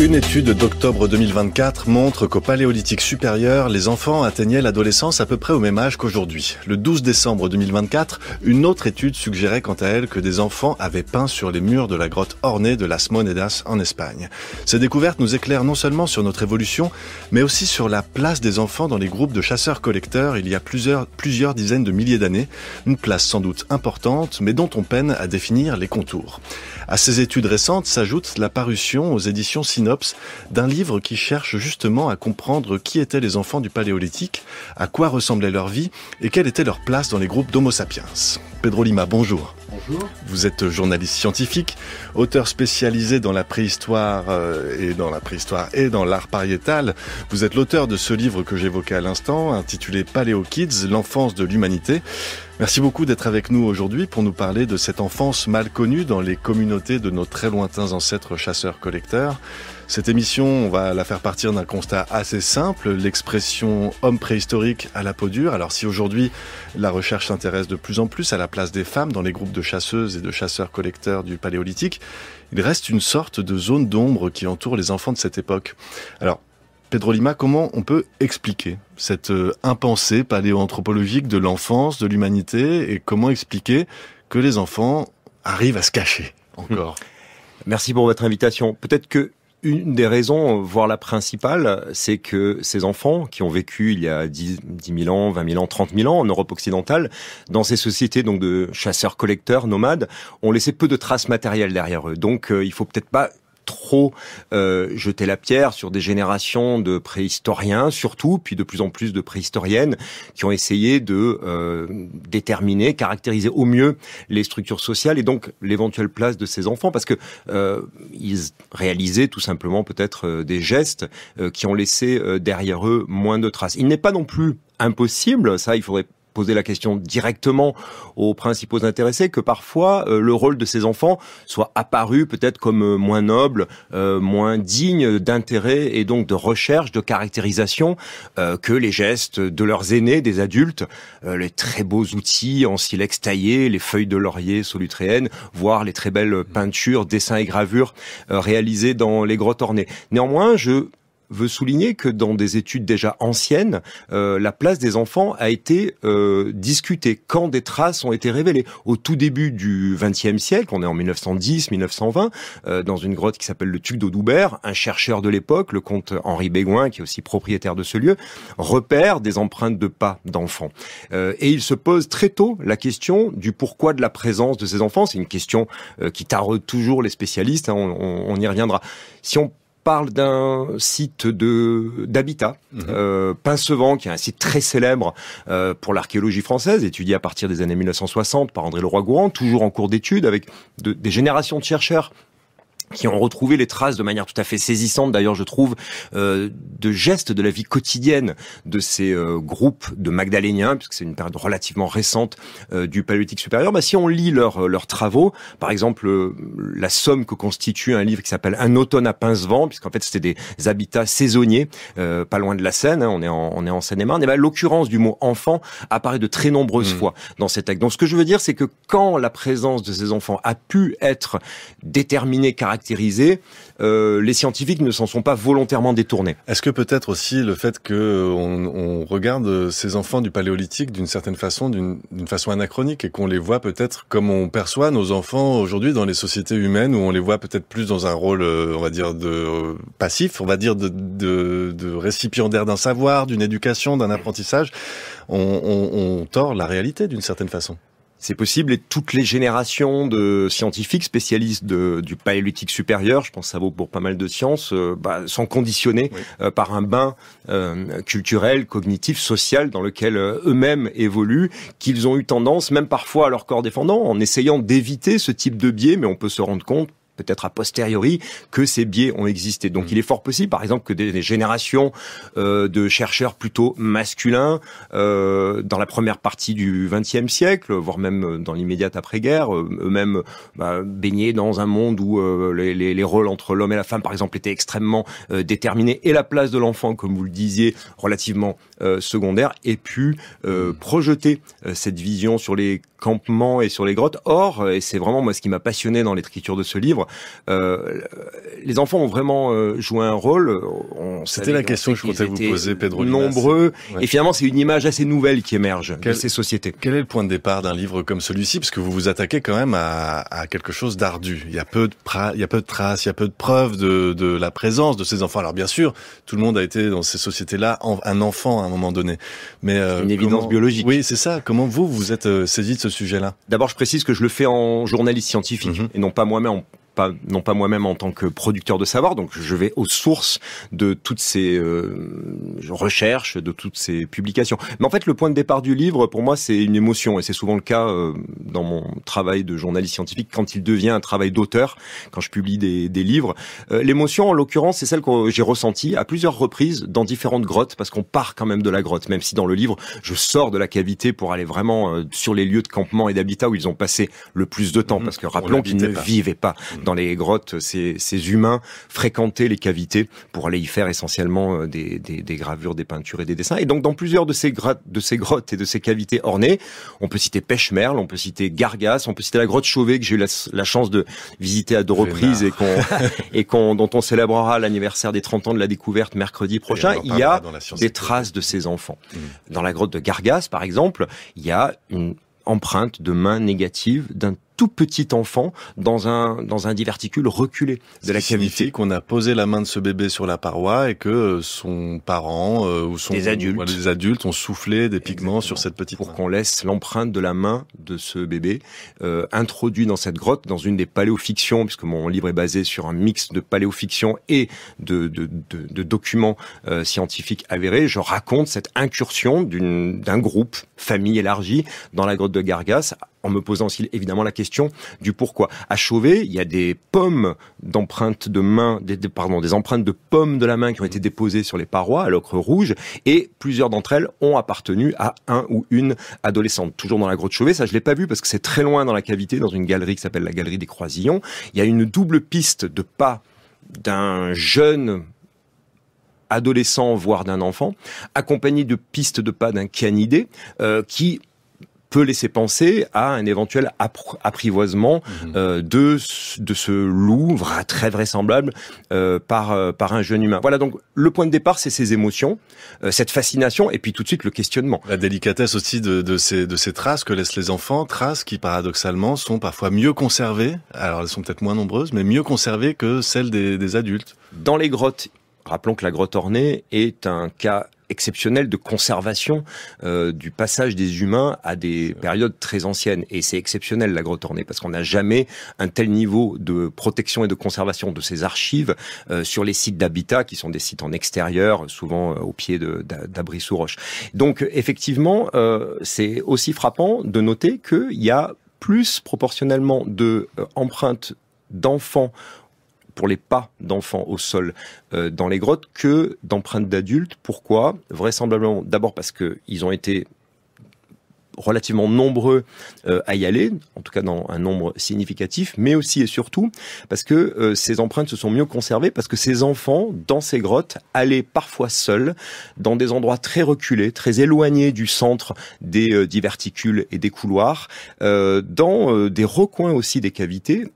Une étude d'octobre 2024 montre qu'au Paléolithique supérieur, les enfants atteignaient l'adolescence à peu près au même âge qu'aujourd'hui. Le 12 décembre 2024, une autre étude suggérait quant à elle que des enfants avaient peint sur les murs de la grotte ornée de Las Monedas en Espagne. Ces découvertes nous éclairent non seulement sur notre évolution, mais aussi sur la place des enfants dans les groupes de chasseurs-collecteurs il y a plusieurs dizaines de milliers d'années. Une place sans doute importante, mais dont on peine à définir les contours. À ces études récentes s'ajoute la parution aux éditions Synops d'un livre qui cherche justement à comprendre qui étaient les enfants du Paléolithique, à quoi ressemblait leur vie et quelle était leur place dans les groupes d'Homo sapiens. Pedro Lima, bonjour. Bonjour. Vous êtes journaliste scientifique, auteur spécialisé dans la préhistoire et dans l'art pariétal. Vous êtes l'auteur de ce livre que j'évoquais à l'instant, intitulé Paléo Kids, l'enfance de l'humanité. Merci beaucoup d'être avec nous aujourd'hui pour nous parler de cette enfance mal connue dans les communautés de nos très lointains ancêtres chasseurs-collecteurs. Cette émission, on va la faire partir d'un constat assez simple, l'expression homme préhistorique à la peau dure. Alors si aujourd'hui la recherche s'intéresse de plus en plus à la place des femmes dans les groupes de chasseuses et de chasseurs-collecteurs du Paléolithique, il reste une sorte de zone d'ombre qui entoure les enfants de cette époque. Alors, Pedro Lima, comment on peut expliquer cette impensée paléoanthropologique de l'enfance, de l'humanité, et comment expliquer que les enfants arrivent à se cacher encore ? Merci pour votre invitation. Peut-être que une des raisons, voire la principale, c'est que ces enfants qui ont vécu il y a 10 000 ans, 20 000 ans, 30 000 ans en Europe occidentale, dans ces sociétés donc de chasseurs-collecteurs, nomades, ont laissé peu de traces matérielles derrière eux. Donc il faut peut-être pas trop jeter la pierre sur des générations de préhistoriens surtout, puis de plus en plus de préhistoriennes qui ont essayé de déterminer, caractériser au mieux les structures sociales et donc l'éventuelle place de ces enfants, parce que ils réalisaient tout simplement peut-être des gestes qui ont laissé derrière eux moins de traces. Il n'est pas non plus impossible, ça il faudrait poser la question directement aux principaux intéressés, que parfois le rôle de ces enfants soit apparu peut-être comme moins noble, moins digne d'intérêt et donc de recherche, de caractérisation que les gestes de leurs aînés, des adultes, les très beaux outils en silex taillé, les feuilles de laurier solutréennes, voire les très belles peintures, dessins et gravures réalisés dans les grottes ornées. Néanmoins, je veux souligner que dans des études déjà anciennes, la place des enfants a été discutée quand des traces ont été révélées. Au tout début du XXe siècle, on est en 1910-1920, dans une grotte qui s'appelle le Tuc d'Audoubert, un chercheur de l'époque, le comte Henri Béguin, qui est aussi propriétaire de ce lieu, repère des empreintes de pas d'enfants. Et il se pose très tôt la question du pourquoi de la présence de ces enfants. C'est une question qui taraude toujours les spécialistes, hein, on y reviendra. Si on parle d'un site d'habitat, Pincevent, qui est un site très célèbre pour l'archéologie française, étudié à partir des années 1960 par André Leroy-Gourand, toujours en cours d'étude, avec des générations de chercheurs qui ont retrouvé les traces de manière tout à fait saisissante, d'ailleurs je trouve, de gestes de la vie quotidienne de ces groupes de Magdaléniens, puisque c'est une période relativement récente du Paléolithique supérieur. Si on lit leurs travaux, par exemple la somme que constitue un livre qui s'appelle Un automne à Pincevent, puisqu'en fait c'était des habitats saisonniers, pas loin de la Seine, hein, on est en Seine-et-Marne, et l'occurrence du mot enfant apparaît de très nombreuses fois dans cet acte. Donc ce que je veux dire, c'est que quand la présence de ces enfants a pu être déterminée, caractérisés, les scientifiques ne s'en sont pas volontairement détournés. Est-ce que peut-être aussi le fait qu'on regarde ces enfants du Paléolithique d'une certaine façon, d'une façon anachronique, et qu'on les voit peut-être comme on perçoit nos enfants aujourd'hui dans les sociétés humaines, où on les voit peut-être plus dans un rôle, on va dire, de passif, on va dire de récipiendaire d'un savoir, d'une éducation, d'un apprentissage, on tord la réalité d'une certaine façon. C'est possible, et toutes les générations de scientifiques spécialistes du Paléolithique supérieur, je pense que ça vaut pour pas mal de sciences, sont conditionnés par un bain culturel, cognitif, social dans lequel eux-mêmes évoluent, qu'ils ont eu tendance, même parfois à leur corps défendant, en essayant d'éviter ce type de biais, mais on peut se rendre compte peut-être a posteriori, que ces biais ont existé. Donc il est fort possible, par exemple, que des générations de chercheurs plutôt masculins, dans la première partie du XXe siècle, voire même dans l'immédiate après-guerre, eux-mêmes baignés dans un monde où les rôles entre l'homme et la femme, par exemple, étaient extrêmement déterminés, et la place de l'enfant, comme vous le disiez, relativement secondaire, et pu projeter cette vision sur les campements et sur les grottes. Or, et c'est vraiment moi ce qui m'a passionné dans l'écriture de ce livre, Les enfants ont vraiment joué un rôle. C'était la question que je comptais vous poser, Pedro Limas. Nombreux. Ouais. Et finalement, c'est une image assez nouvelle qui émerge de ces sociétés. Quel est le point de départ d'un livre comme celui-ci? Parce que vous vous attaquez quand même à quelque chose d'ardu. Il y a peu de traces, il y a peu de preuves de la présence de ces enfants. Alors bien sûr, tout le monde a été dans ces sociétés-là un enfant à un moment donné. Mais une évidence biologique. Oui, c'est ça. Comment vous êtes saisi de ce sujet-là? D'abord, je précise que je le fais en journaliste scientifique et non pas moi-même en tant que producteur de savoir, donc je vais aux sources de toutes ces recherches, de toutes ces publications. Mais en fait, le point de départ du livre, pour moi, c'est une émotion, et c'est souvent le cas dans mon travail de journaliste scientifique, quand il devient un travail d'auteur, quand je publie des livres. L'émotion, en l'occurrence, c'est celle que j'ai ressentie à plusieurs reprises dans différentes grottes, parce qu'on part quand même de la grotte, même si dans le livre, je sors de la cavité pour aller vraiment sur les lieux de campement et d'habitat où ils ont passé le plus de temps, parce que rappelons qu'ils ne vivaient pas dans les grottes. Ces humains fréquentaient les cavités pour aller y faire essentiellement des gravures, des peintures et des dessins. Et donc, dans plusieurs de ces grottes et de ces cavités ornées, on peut citer Pêche-Merle, on peut citer Gargas, on peut citer la grotte Chauvet, que j'ai eu la chance de visiter à 2 reprises et dont on célébrera l'anniversaire des 30 ans de la découverte mercredi prochain. Il y a des traces de ces enfants. Dans la grotte de Gargas, par exemple, il y a une empreinte de main négative d'un tout petit enfant dans un diverticule reculé de la cavité. Qu'on a posé la main de ce bébé sur la paroi et que son parent ou des adultes ont soufflé des pigments sur cette petite main. Pour qu'on laisse l'empreinte de la main de ce bébé introduit dans cette grotte, dans une des paléofictions, puisque mon livre est basé sur un mix de paléofiction et de documents scientifiques avérés. Je raconte cette incursion d'un groupe, famille élargie, dans la grotte de Gargas, en me posant aussi évidemment la question du pourquoi. À Chauvet, il y a des pommes d'empreintes de main, des empreintes de pommes de la main qui ont été déposées sur les parois à l'ocre rouge, et plusieurs d'entre elles ont appartenu à un ou une adolescente. Toujours dans la grotte Chauvet, ça je l'ai pas vu parce que c'est très loin dans la cavité, dans une galerie qui s'appelle la galerie des Croisillons. Il y a une double piste de pas d'un jeune adolescent, voire d'un enfant, accompagné de pistes de pas d'un canidé qui peut laisser penser à un éventuel apprivoisement de ce loup, très vraisemblable, par un jeune humain. Voilà, donc le point de départ, c'est ces émotions, cette fascination, et puis tout de suite le questionnement. La délicatesse aussi de ces traces que laissent les enfants, traces qui paradoxalement sont parfois mieux conservées, alors elles sont peut-être moins nombreuses, mais mieux conservées que celles des adultes. Dans les grottes, rappelons que la grotte ornée est un cas exceptionnel de conservation du passage des humains à des périodes très anciennes. Et c'est exceptionnel, la grotte ornée, parce qu'on n'a jamais un tel niveau de protection et de conservation de ces archives sur les sites d'habitat, qui sont des sites en extérieur, souvent au pied d'abris sous roche. Donc, effectivement, c'est aussi frappant de noter qu'il y a plus proportionnellement de empreintes d'enfants pour les pas d'enfants au sol dans les grottes que d'empreintes d'adultes. Pourquoi? Vraisemblablement, d'abord parce qu'ils ont été relativement nombreux à y aller, en tout cas dans un nombre significatif, mais aussi et surtout parce que ces empreintes se sont mieux conservées, parce que ces enfants, dans ces grottes, allaient parfois seuls, dans des endroits très reculés, très éloignés du centre des diverticules et des couloirs, dans des recoins aussi des cavités,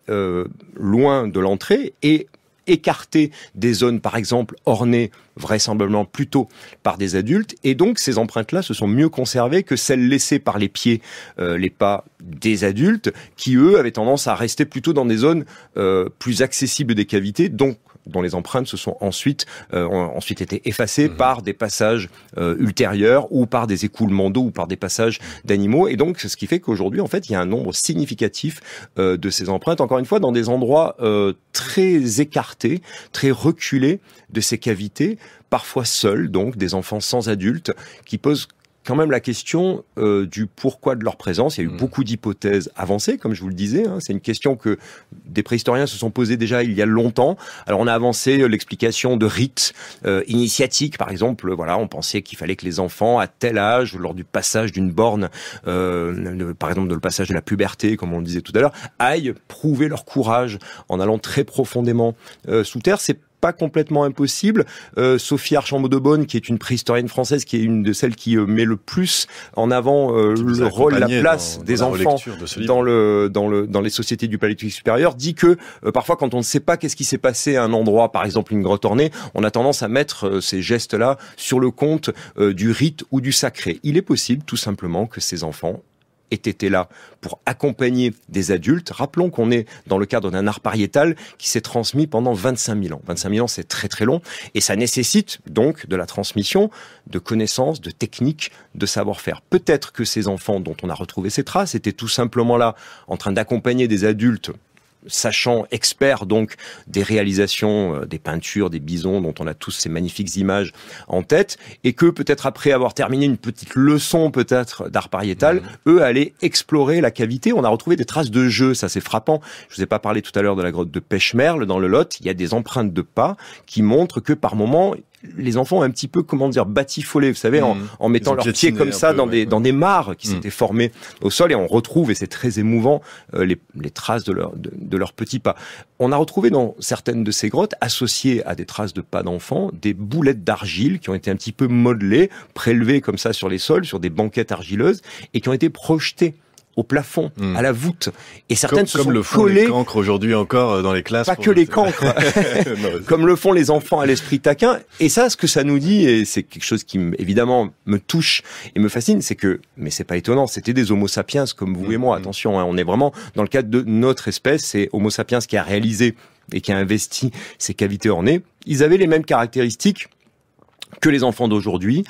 loin de l'entrée, et écartés des zones, par exemple, ornées vraisemblablement plutôt par des adultes. Et donc, ces empreintes-là se sont mieux conservées que celles laissées par les pieds, les pas des adultes, qui, eux, avaient tendance à rester plutôt dans des zones plus accessibles des cavités, dont les empreintes se sont ensuite été effacées par des passages ultérieurs, ou par des écoulements d'eau, ou par des passages d'animaux. Et donc, c'est ce qui fait qu'aujourd'hui, en fait, il y a un nombre significatif de ces empreintes, encore une fois, dans des endroits très écartés, très reculés de ces cavités, parfois seuls, donc des enfants sans adultes, qui posent quand même la question du pourquoi de leur présence. Il y a eu beaucoup d'hypothèses avancées, comme je vous le disais. C'est une question que des préhistoriens se sont posées déjà il y a longtemps. Alors on a avancé l'explication de rites initiatiques, par exemple. Voilà, on pensait qu'il fallait que les enfants, à tel âge, lors du passage d'une borne, par exemple le passage de la puberté, comme on le disait tout à l'heure, aillent prouver leur courage en allant très profondément sous terre. C'est pas complètement impossible. Sophie Archambault-de-Beaune, qui est une préhistorienne française, qui est une de celles qui met le plus en avant le rôle, la place des enfants dans les sociétés du Paléolithique supérieur, dit que parfois quand on ne sait pas qu'est-ce qui s'est passé à un endroit, par exemple une grotte ornée, on a tendance à mettre ces gestes-là sur le compte du rite ou du sacré. Il est possible tout simplement que ces enfants aient été là pour accompagner des adultes. Rappelons qu'on est dans le cadre d'un art pariétal qui s'est transmis pendant 25 000 ans. 25 000 ans, c'est très très long, et ça nécessite donc de la transmission de connaissances, de techniques, de savoir-faire. Peut-être que ces enfants dont on a retrouvé ces traces étaient tout simplement là en train d'accompagner des adultes sachant, expert donc des réalisations, des peintures, des bisons dont on a tous ces magnifiques images en tête, et que peut-être après avoir terminé une petite leçon peut-être d'art pariétal, eux allaient explorer la cavité. On a retrouvé des traces de jeu, ça c'est frappant. Je vous ai pas parlé tout à l'heure de la grotte de Pêche-Merle dans le Lot. Il y a des empreintes de pas qui montrent que par moments les enfants ont un petit peu, batifolé, vous savez, en mettant leurs pieds comme ça dans des mares qui s'étaient formées au sol, et on retrouve, et c'est très émouvant, les traces de leurs petits pas. On a retrouvé dans certaines de ces grottes, associées à des traces de pas d'enfants, des boulettes d'argile qui ont été un petit peu modelées, prélevées comme ça sur les sols, sur des banquettes argileuses, et qui ont été projetées au plafond, à la voûte. Et certaines se sont le font collées. Les cancres aujourd'hui encore dans les classes. Pas que les cancres. Comme le font les enfants à l'esprit taquin. Et ça, ce que ça nous dit, et c'est quelque chose qui évidemment me touche et me fascine, c'est que, mais c'est pas étonnant, c'était des Homo sapiens comme vous et moi. Attention, on est vraiment dans le cadre de notre espèce. C'est Homo sapiens qui a réalisé et qui a investi ces cavités ornées. Ils avaient les mêmes caractéristiques que les enfants d'aujourd'hui,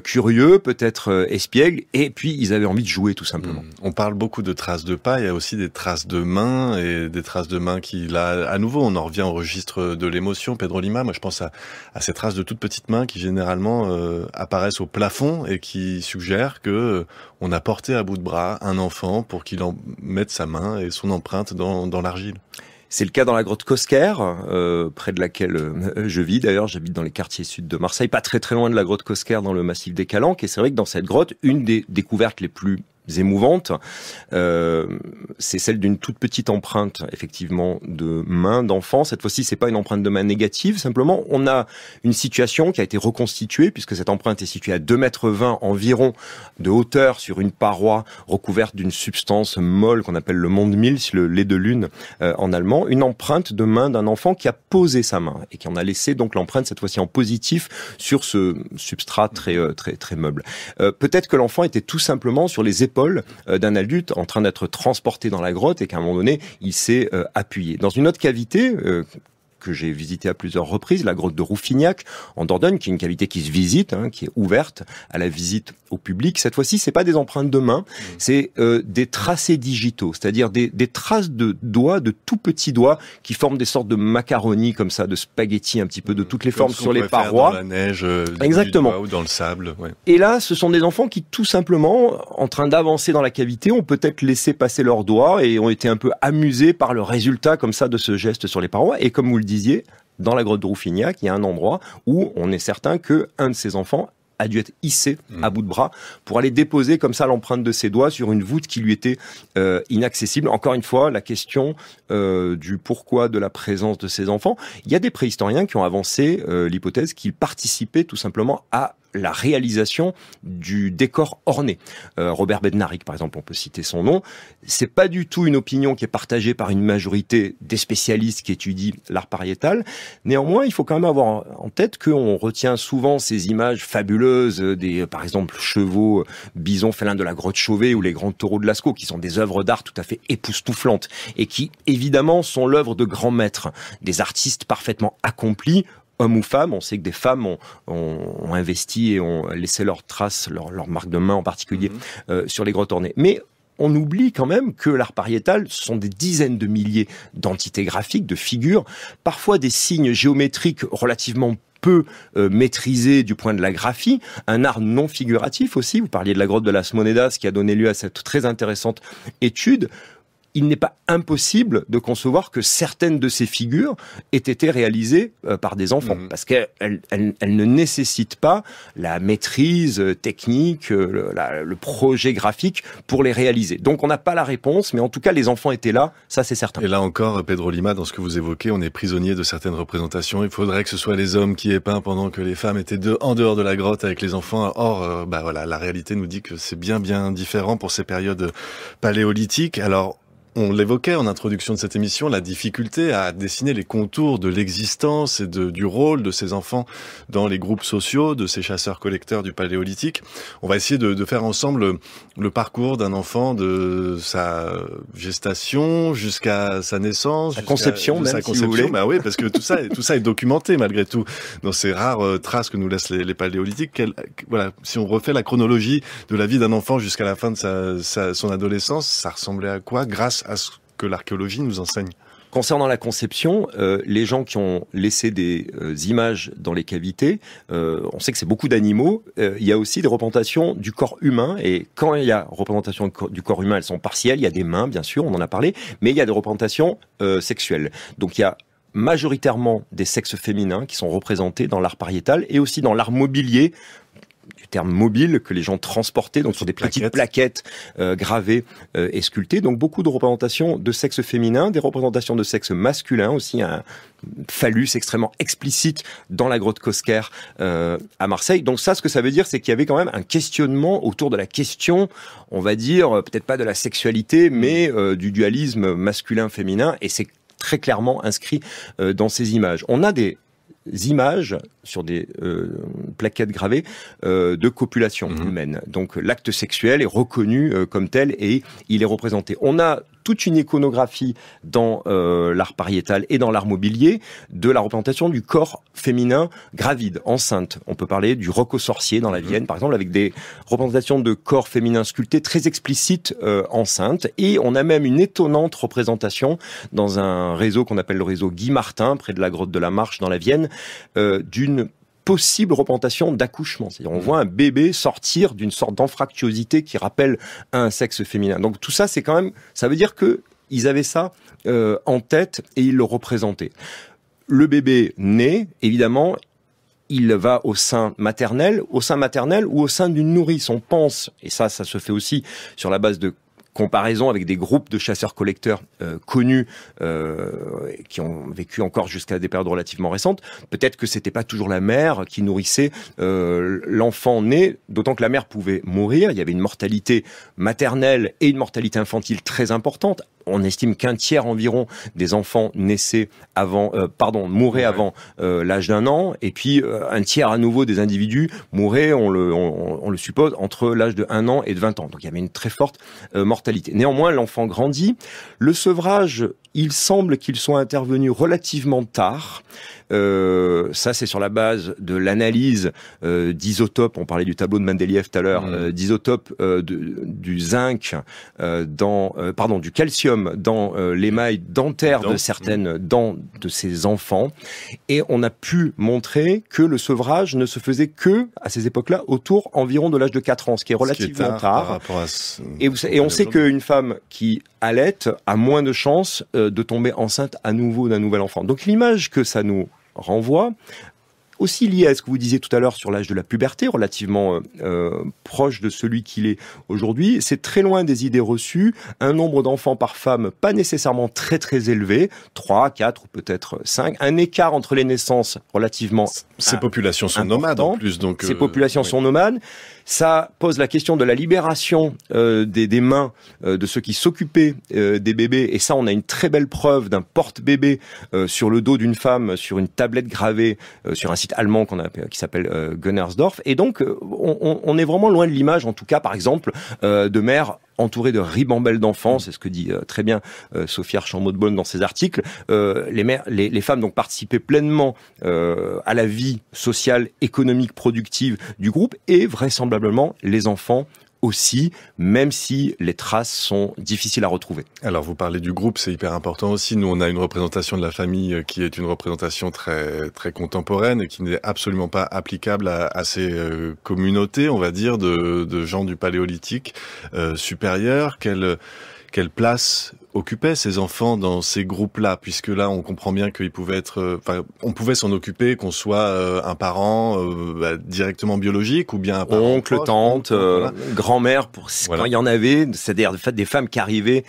curieux, peut-être espiègles, et puis ils avaient envie de jouer tout simplement. On parle beaucoup de traces de pas, il y a aussi des traces de mains, et des traces de mains qui, là, à nouveau, on en revient au registre de l'émotion. Pedro Lima, moi je pense à ces traces de toutes petites mains qui généralement apparaissent au plafond et qui suggèrent que on a porté à bout de bras un enfant pour qu'il en mette sa main et son empreinte dans l'argile. C'est le cas dans la grotte Cosquer, près de laquelle je vis. D'ailleurs, j'habite dans les quartiers sud de Marseille, pas très très loin de la grotte Cosquer, dans le massif des Calanques. Et c'est vrai que dans cette grotte, une des découvertes les plus émouvante, c'est celle d'une toute petite empreinte, effectivement, de main d'enfant. Cette fois-ci, c'est pas une empreinte de main négative, simplement, on a une situation qui a été reconstituée, puisque cette empreinte est située à 2,20 m environ de hauteur sur une paroi recouverte d'une substance molle qu'on appelle le Mondmilch, le lait de lune en allemand, une empreinte de main d'un enfant qui a posé sa main et qui en a laissé donc l'empreinte, cette fois-ci en positif, sur ce substrat très meuble. Peut-être que l'enfant était tout simplement sur les épaules d'un adulte en train d'être transporté dans la grotte et qu'à un moment donné, il s'est appuyé. Dans une autre cavité que j'ai visitée à plusieurs reprises, la grotte de Rouffignac en Dordogne, qui est une cavité qui se visite, qui est ouverte à la visite au public. Cette fois-ci, c'est pas des empreintes de main, c'est des tracés digitaux, c'est-à-dire des traces de doigts, de tout petits doigts qui forment des sortes de macaronis comme ça, de spaghettis un petit peu de toutes les formes sur les parois. Dans la neige, exactement, du doigt ou dans le sable. Ouais. Et là, ce sont des enfants qui, tout simplement, en train d'avancer dans la cavité, ont peut-être laissé passer leurs doigts et ont été un peu amusés par le résultat comme ça de ce geste sur les parois. Et comme vous le disiez, dans la grotte de Rouffignac, il y a un endroit où on est certain que un de ces enfants a dû être hissé à bout de bras pour aller déposer comme ça l'empreinte de ses doigts sur une voûte qui lui était inaccessible. Encore une fois, la question du pourquoi de la présence de ces enfants. Il y a des préhistoriens qui ont avancé l'hypothèse qu'ils participaient tout simplement à la réalisation du décor orné. Robert Bednarik, par exemple, on peut citer son nom. C'est pas du tout une opinion qui est partagée par une majorité des spécialistes qui étudient l'art pariétal. Néanmoins, il faut quand même avoir en tête qu'on retient souvent ces images fabuleuses des, par exemple, chevaux, bisons, félins de la grotte Chauvet ou les grands taureaux de Lascaux, qui sont des œuvres d'art tout à fait époustouflantes et qui, évidemment, sont l'œuvre de grands maîtres, des artistes parfaitement accomplis, hommes ou femmes. On sait que des femmes ont investi et ont laissé leurs traces, leur marque de main en particulier, sur les grottes ornées. Mais on oublie quand même que l'art pariétal, ce sont des dizaines de milliers d'entités graphiques, de figures, parfois des signes géométriques relativement peu maîtrisés du point de la graphie, un art non figuratif aussi. Vous parliez de la grotte de Las Monedas qui a donné lieu à cette très intéressante étude. il n'est pas impossible de concevoir que certaines de ces figures aient été réalisées par des enfants, parce qu'elles ne nécessitent pas la maîtrise technique, le projet graphique pour les réaliser. Donc on n'a pas la réponse, mais en tout cas les enfants étaient là, ça c'est certain. Et là encore, Pedro Lima, dans ce que vous évoquez, on est prisonnier de certaines représentations. Il faudrait que ce soit les hommes qui aient peint pendant que les femmes étaient en dehors de la grotte avec les enfants. Or, voilà, la réalité nous dit que c'est bien différent pour ces périodes paléolithiques. Alors, on l'évoquait en introduction de cette émission, la difficulté à dessiner les contours de l'existence et du rôle de ces enfants dans les groupes sociaux, de ces chasseurs-collecteurs du Paléolithique. On va essayer de faire ensemble le parcours d'un enfant de sa gestation jusqu'à sa naissance, sa conception, même, si vous voulez. Bah oui, parce que tout ça est documenté malgré tout dans ces rares traces que nous laissent les Paléolithiques. Voilà, si on refait la chronologie de la vie d'un enfant jusqu'à la fin de son adolescence, ça ressemblait à quoi grâce à ce que l'archéologie nous enseigne? Concernant la conception, les gens qui ont laissé des images dans les cavités, on sait que c'est beaucoup d'animaux. Il y a aussi des représentations du corps humain. Et quand il y a représentation du corps humain, elles sont partielles. Il y a des mains, bien sûr, on en a parlé. Mais il y a des représentations sexuelles. Donc il y a majoritairement des sexes féminins qui sont représentés dans l'art pariétal et aussi dans l'art mobilier, du terme mobile, que les gens transportaient, donc sur des petites plaquettes gravées et sculptées. Donc beaucoup de représentations de sexe féminin, des représentations de sexe masculin aussi, un phallus extrêmement explicite dans la grotte Cosquer à Marseille. Donc ça, ce que ça veut dire, c'est qu'il y avait quand même un questionnement autour de la question, on va dire, peut-être pas de la sexualité, mais du dualisme masculin-féminin, et c'est très clairement inscrit dans ces images. On a des images sur des plaquettes gravées de copulation humaine. Donc l'acte sexuel est reconnu comme tel et il est représenté. On a toute une iconographie dans l'art pariétal et dans l'art mobilier de la représentation du corps féminin gravide, enceinte. On peut parler du roc aux sorciers dans la Vienne, par exemple, avec des représentations de corps féminins sculptés très explicites enceintes. Et on a même une étonnante représentation dans un réseau qu'on appelle le réseau Guy Martin, près de la grotte de la Marche dans la Vienne, d'une possible représentation d'accouchement. C'est-à-dire on voit un bébé sortir d'une sorte d'anfractuosité qui rappelle un sexe féminin. Donc tout ça, c'est quand même, ça veut dire que ils avaient ça en tête et ils le représentaient. Le bébé naît, évidemment, il va au sein maternel ou au sein d'une nourrice. On pense, et ça se fait aussi sur la base de comparaison avec des groupes de chasseurs-collecteurs connus qui ont vécu encore jusqu'à des périodes relativement récentes. Peut-être que c'était pas toujours la mère qui nourrissait l'enfant né, d'autant que la mère pouvait mourir. Il y avait une mortalité maternelle et une mortalité infantile très importante. On estime qu'un tiers environ des enfants mouraient avant l'âge d'1 an, et puis un tiers à nouveau des individus mouraient, on le suppose, entre l'âge de 1 an et de 20 ans. Donc il y avait une très forte mortalité. Néanmoins, l'enfant grandit. Le sevrage, il semble qu'il soit intervenu relativement tard. Ça, c'est sur la base de l'analyse d'isotopes. On parlait du tableau de Mendeleïev tout à l'heure, d'isotopes du zinc, du calcium dans l'émail dentaire de certaines dents de ces enfants. Et on a pu montrer que le sevrage ne se faisait que, à ces époques-là, autour environ de l'âge de 4 ans, ce qui est relativement tard. Et on sait qu'une femme qui allaite a moins de chances de tomber enceinte à nouveau d'un nouvel enfant. Donc l'image que ça nous renvoie, aussi lié à ce que vous disiez tout à l'heure sur l'âge de la puberté, relativement proche de celui qu'il est aujourd'hui, c'est très loin des idées reçues, un nombre d'enfants par femme pas nécessairement très très élevé, 3, 4 ou peut-être 5, un écart entre les naissances relativement Ces populations sont nomades en plus. Donc, ces populations sont nomades. Ça pose la question de la libération des mains de ceux qui s'occupaient des bébés. Et ça, on a une très belle preuve d'un porte-bébé sur le dos d'une femme, sur une tablette gravée, sur un site allemand qui s'appelle Gunnersdorf. Et donc, on est vraiment loin de l'image, en tout cas, par exemple, de mères entourées de ribambelles d'enfants, c'est ce que dit très bien Sophie Archambault-Bonne dans ses articles. Les femmes donc participaient pleinement à la vie sociale, économique, productive du groupe, et vraisemblablement les enfants aussi, même si les traces sont difficiles à retrouver. Alors vous parlez du groupe, c'est hyper important aussi. Nous, on a une représentation de la famille qui est une représentation très très contemporaine et qui n'est absolument pas applicable à ces communautés, on va dire, de gens du Paléolithique supérieur. Quelle place occupait ces enfants dans ces groupes-là, puisque là, on comprend bien qu'ils pouvaient être, on pouvait s'en occuper, qu'on soit un parent directement biologique ou bien un parent oncle, proche, tante, voilà. grand-mère, Voilà. quand il y en avait, c'est-à-dire des femmes qui arrivaient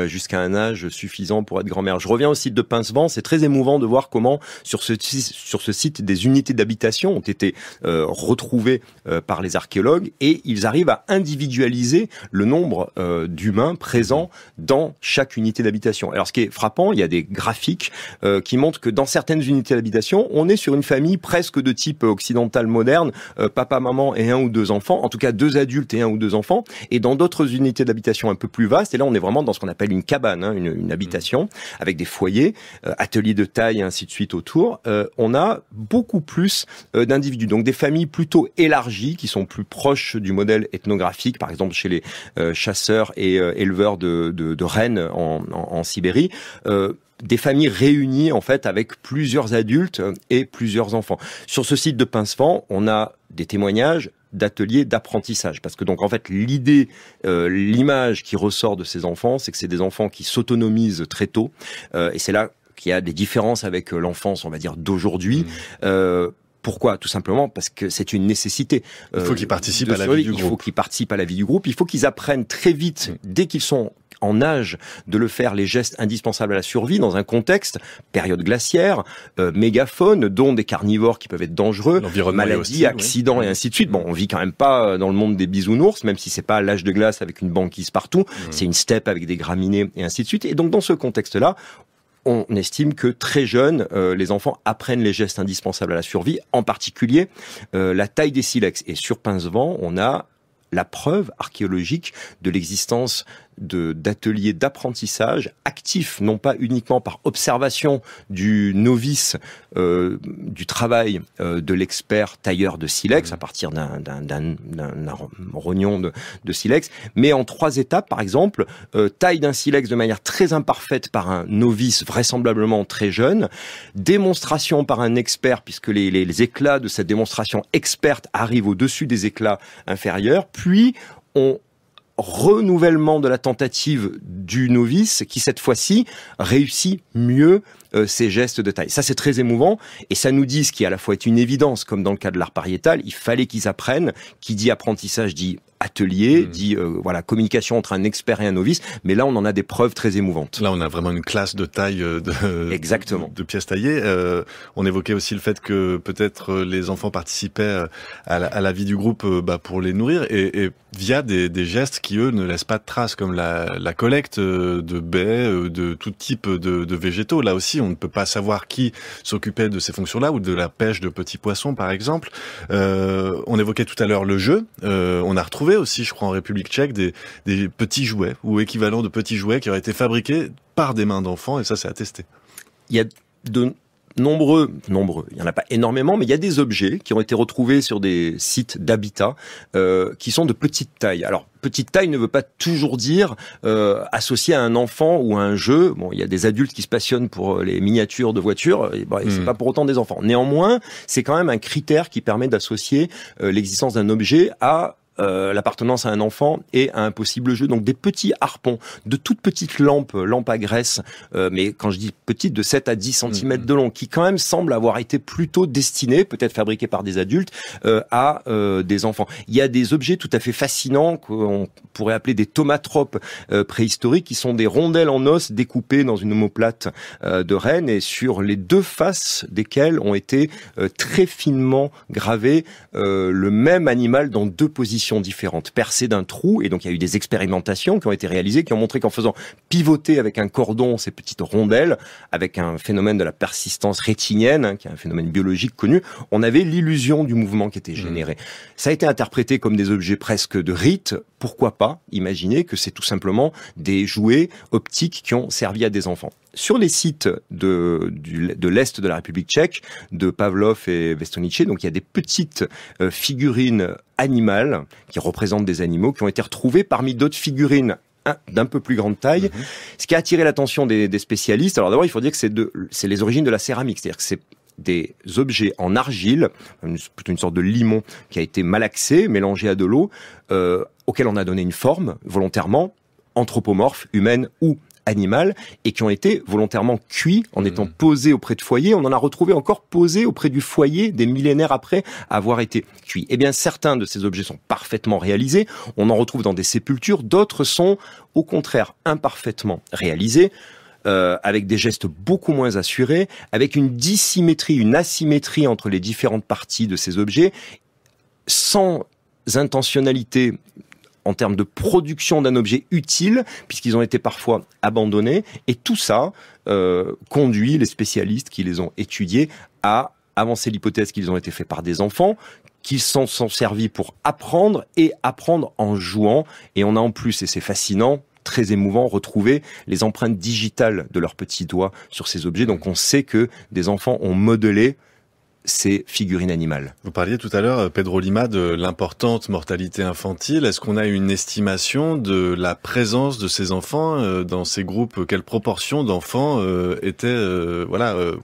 jusqu'à un âge suffisant pour être grand-mère. Je reviens au site de Pincevent, c'est très émouvant de voir comment sur ce site des unités d'habitation ont été retrouvées par les archéologues, et ils arrivent à individualiser le nombre d'humains présents dans chaque unité d'habitation. Alors ce qui est frappant, il y a des graphiques qui montrent que dans certaines unités d'habitation, on est sur une famille presque de type occidental moderne, papa, maman et 1 ou 2 enfants, en tout cas 2 adultes et 1 ou 2 enfants, et dans d'autres unités d'habitation un peu plus vastes, et là on est vraiment dans ce qu'on appelle une cabane, hein, une habitation, avec des foyers, ateliers de taille et ainsi de suite autour, on a beaucoup plus d'individus, donc des familles plutôt élargies, qui sont plus proches du modèle ethnographique, par exemple chez les chasseurs et éleveurs de rennes en Sibérie, des familles réunies en fait avec plusieurs adultes et plusieurs enfants. Sur ce site de Pincevent, on a des témoignages d'ateliers d'apprentissage, parce que donc en fait l'idée, l'image qui ressort de ces enfants, c'est que c'est des enfants qui s'autonomisent très tôt, et c'est là qu'il y a des différences avec l'enfance, on va dire, d'aujourd'hui. Pourquoi ? Tout simplement parce que c'est une nécessité. Il faut qu'ils participent à la vie du groupe. Il faut qu'ils participent à la vie du groupe. Il faut qu'ils apprennent très vite, dès qu'ils sont en âge de le faire, les gestes indispensables à la survie dans un contexte, période glaciaire, mégafaune, dont des carnivores qui peuvent être dangereux, maladies, accidents et ainsi de suite. Bon, on vit quand même pas dans le monde des bisounours, même si c'est pas l'âge de glace avec une banquise partout. C'est une steppe avec des graminées et ainsi de suite. Et donc dans ce contexte-là, on estime que très jeunes, les enfants apprennent les gestes indispensables à la survie, en particulier la taille des silex. Et sur Pincevent, on a la preuve archéologique de l'existence d'ateliers d'apprentissage actifs, non pas uniquement par observation du novice, du travail de l'expert tailleur de silex à partir d'un rognon de silex, mais en 3 étapes, par exemple, taille d'un silex de manière très imparfaite par un novice vraisemblablement très jeune, démonstration par un expert, puisque les éclats de cette démonstration experte arrivent au-dessus des éclats inférieurs, puis on renouvellement de la tentative du novice qui, cette fois-ci, réussit mieux ces gestes de taille. Ça, c'est très émouvant, et ça nous dit ce qui à la fois est une évidence, comme dans le cas de l'art pariétal, il fallait qu'ils apprennent. Qui dit apprentissage dit atelier, dit voilà, communication entre un expert et un novice, mais là on en a des preuves très émouvantes. Là on a vraiment une classe de taille exactement de pièces taillées. On évoquait aussi le fait que peut-être les enfants participaient à la vie du groupe pour les nourrir, et via des gestes qui eux ne laissent pas de traces, comme la collecte de baies, de tout type de végétaux. Là aussi on ne peut pas savoir qui s'occupait de ces fonctions-là, ou de la pêche de petits poissons par exemple. On évoquait tout à l'heure le jeu. On a retrouvé aussi, je crois, en République tchèque, des petits jouets, ou équivalents de petits jouets qui auraient été fabriqués par des mains d'enfants, et ça c'est attesté. Il y a de nombreux, il y en a pas énormément, mais il y a des objets qui ont été retrouvés sur des sites d'habitat qui sont de petite taille. Alors, petite taille ne veut pas toujours dire associé à un enfant ou à un jeu. Bon, il y a des adultes qui se passionnent pour les miniatures de voitures, et c'est pas pour autant des enfants. Néanmoins, c'est quand même un critère qui permet d'associer l'existence d'un objet à l'appartenance à un enfant et à un possible jeu. Donc des petits harpons, de toutes petites lampes à graisse, mais quand je dis petites, de 7 à 10 cm de long, qui quand même semblent avoir été plutôt destinés, peut-être fabriqués par des adultes, à des enfants. Il y a des objets tout à fait fascinants qu'on pourrait appeler des tomatropes préhistoriques, qui sont des rondelles en os découpées dans une omoplate de renne, et sur les 2 faces desquelles ont été très finement gravés le même animal dans 2 positions différentes, percées d'un trou. Et donc il y a eu des expérimentations qui ont été réalisées, qui ont montré qu'en faisant pivoter avec un cordon ces petites rondelles, avec un phénomène de la persistance rétinienne, qui est un phénomène biologique connu, on avait l'illusion du mouvement qui était généré. Ça a été interprété comme des objets presque de rite. Pourquoi pas imaginer que c'est tout simplement des jouets optiques qui ont servi à des enfants. Sur les sites de l'Est de la République tchèque, de Pavlov et Vestonice, donc il y a des petites figurines animales qui représentent des animaux, qui ont été retrouvées parmi d'autres figurines d'un peu plus grande taille. Ce qui a attiré l'attention des spécialistes, alors d'abord il faut dire que c'est les origines de la céramique, c'est-à-dire que c'est des objets en argile, plutôt une sorte de limon qui a été malaxé, mélangé à de l'eau, auquel on a donné une forme volontairement anthropomorphe, humaine ou animale et qui ont été volontairement cuits en étant posés auprès de foyers. On en a retrouvé encore posés auprès du foyer des millénaires après avoir été cuits. Eh bien, certains de ces objets sont parfaitement réalisés. On en retrouve dans des sépultures. D'autres sont, au contraire, imparfaitement réalisés. Avec des gestes beaucoup moins assurés, avec une dissymétrie, une asymétrie entre les différentes parties de ces objets, sans intentionnalité en termes de production d'un objet utile, puisqu'ils ont été parfois abandonnés. Et tout ça conduit les spécialistes qui les ont étudiés à avancer l'hypothèse qu'ils ont été faits par des enfants, qu'ils s'en sont servis pour apprendre et apprendre en jouant. Et on a en plus, et c'est fascinant, très émouvant, retrouver les empreintes digitales de leurs petits doigts sur ces objets. Donc on sait que des enfants ont modelé ces figurines animales. Vous parliez tout à l'heure, Pedro Lima, de l'importante mortalité infantile. Est-ce qu'on a une estimation de la présence de ces enfants dans ces groupes? Quelle proportion d'enfants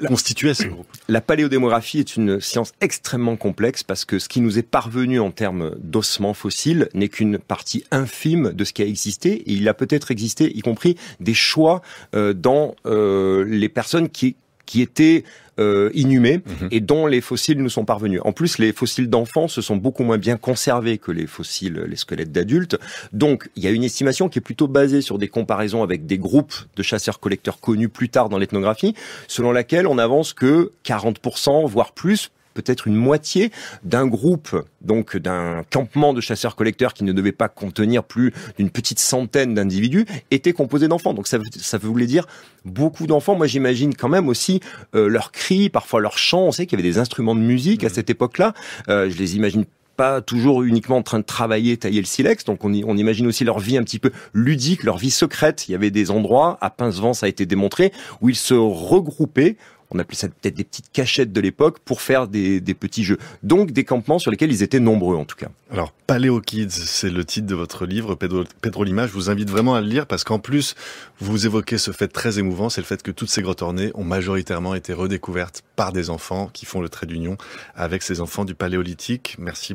constituaient ces groupes? La paléodémographie est une science extrêmement complexe parce que ce qui nous est parvenu en termes d'ossements fossiles n'est qu'une partie infime de ce qui a existé. Et il a peut-être existé, y compris, des choix dans les personnes qui étaient inhumés et dont les fossiles nous sont parvenus. En plus, les fossiles d'enfants se sont beaucoup moins bien conservés que les fossiles, les squelettes d'adultes. Donc, il y a une estimation qui est plutôt basée sur des comparaisons avec des groupes de chasseurs-collecteurs connus plus tard dans l'ethnographie, selon laquelle on avance que 40%, voire plus, peut-être une moitié d'un groupe, donc d'un campement de chasseurs-collecteurs qui ne devait pas contenir plus d'une petite centaine d'individus, était composé d'enfants. Donc ça voulait dire beaucoup d'enfants. Moi j'imagine quand même aussi leurs cris, parfois leurs chants. On sait qu'il y avait des instruments de musique à cette époque-là. Je les imagine pas toujours uniquement en train de travailler, tailler le silex, donc on imagine aussi leur vie un petit peu ludique, leur vie secrète. Il y avait des endroits, à Pincevent ça a été démontré, où ils se regroupaient. On appelait ça peut-être des petites cachettes de l'époque pour faire des petits jeux. Donc des campements sur lesquels ils étaient nombreux en tout cas. Alors Paléo Kids, c'est le titre de votre livre, Pedro Lima. Je vous invite vraiment à le lire parce qu'en plus, vous évoquez ce fait très émouvant, c'est le fait que toutes ces grottes ornées ont majoritairement été redécouvertes par des enfants qui font le trait d'union avec ces enfants du Paléolithique. Merci.